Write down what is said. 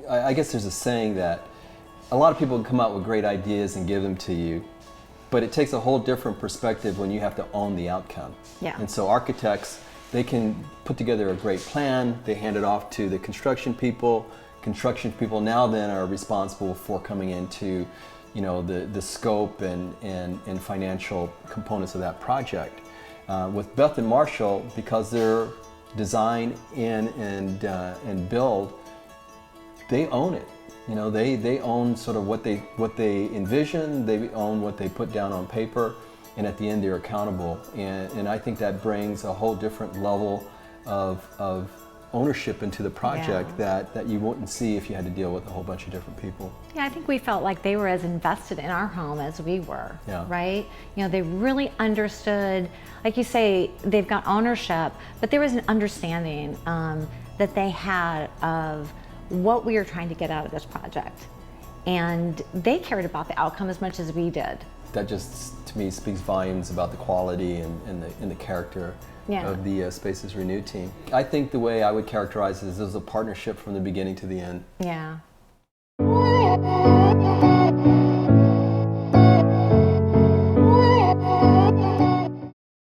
I guess there's a saying that a lot of people come out with great ideas and give them to you, but it takes a whole different perspective when you have to own the outcome. Yeah. And so architects, they can put together a great plan, they hand it off to the construction people. Construction people now then are responsible for coming into, you know, the scope and financial components of that project. With Beth and Marshall, because they're design and build, they own it. You know, they own sort of what they envision, they own what they put down on paper, and at the end they're accountable. And I think that brings a whole different level of ownership into the project that you wouldn't see if you had to deal with a whole bunch of different people. Yeah, I think we felt like they were as invested in our home as we were, Yeah. right? You know, they really understood, like you say, they've got ownership, but there was an understanding that they had of what we were trying to get out of this project. And they cared about the outcome as much as we did. That just, to me, speaks volumes about the quality and the character of the Spaces Renewed team. I think the way I would characterize it is a partnership from the beginning to the end. Yeah.